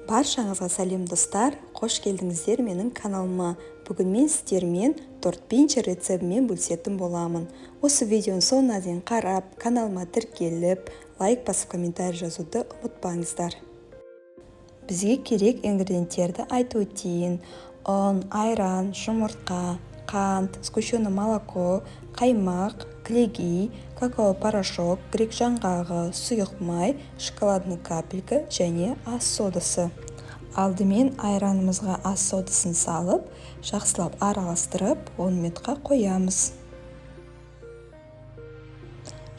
Баршаңызға сәлем достар, қош келдіңіздер менің каналыма. Бүгін мен сіздермен торт пинчер рецебімен бөлісетін боламын. Осы видеоның соңына дейін қарап, каналыма тіркеліп, лайк басып комментарий жазуды ұмытпаңыздар. Бізге керек ингредиенттерді айтып өтейін. Ұн, айран, жұмыртқа, қант, сгущенное молоко, қаймақ, кілегей, какао-порошок, грек жаңғағы, сұйық май, шоколадный капелька және ас содасы. Алдымен айранымызға ас содасын салып, жақсылап араластырып, 10 минутқа қоямыз.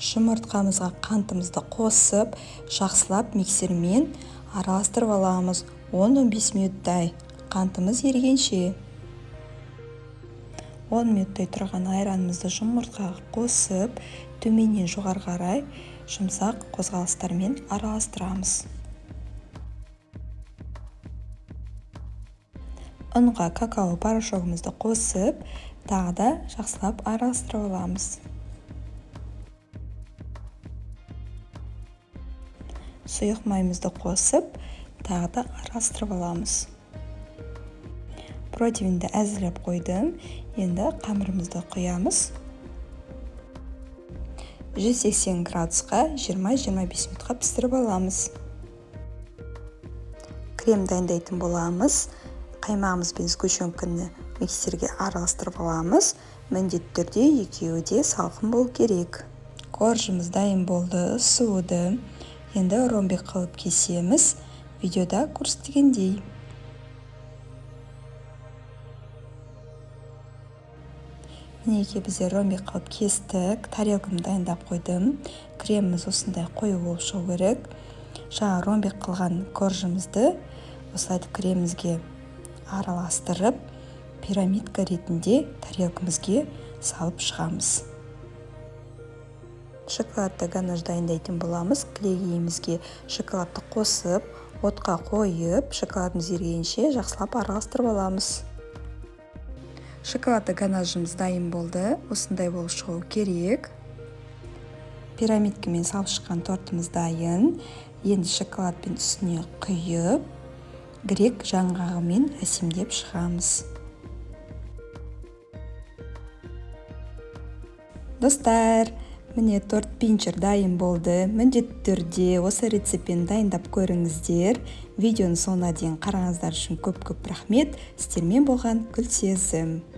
Жұмыртқамызға қантымызды қосып, жақсылап миксермен араластырып аламыз. 10-15 минуттай қантымыз ергенше. 10 минуттай тұрған айранымызды жұмыртқаға қосып, төменнен жоғары қарай жұмсақ қозғалыстармен араластырамыз. Ұнға какао порошогымызды қосып, тағы да жақсылап араластырып аламыз. Сұйық майымызды қосып, тағы да араластырып аламыз. Противинді әзірлеп қойдым. Енді қамырымызды құямыз. 180 градусқа 20-25 минутқа пісіріп аламыз. Крем дайындайтын боламыз. Қаймағымыз бен сгущенканы миксерге араластырып аламыз. Міндетті түрде екеуі де салқын болу керек. Коржымыз дайын болды, суыды. Енді ромбик қылып кесеміз. Видеода көрсетілгендей. Мінеки бізде ромбик қылып кестік. Тарелкамды дайындап қойдым. Креміміз осындай қою болып шығу керек. Жаңа ромбик қылған коржымызды осылай кремімізге араластырып, пирамидка ретінде тарелкамызге салып шығамыз. Шоколадты ганаш дайындайтын боламыз. Кілегейімізге шоколадты қосып, отқа қойып, шоколадымыз ергенше жақсылап араластырып аламыз. Шоколадты ганашымыз дайын болды. Осындай болып шығу керек. Пирамидкамен салып шыққан тортымыз дайын. Енді шоколадпен үстіне құйып, грек жаңғағымен әсемдеп шығамыз. Достар, міне торт пинчер дайын болды. Міндетті түрде осы рецеппен дайындап көріңіздер. Видеоның соңына дейін қараңыздар үшін көп рахмет. Сіздермен болған Гүлсезім.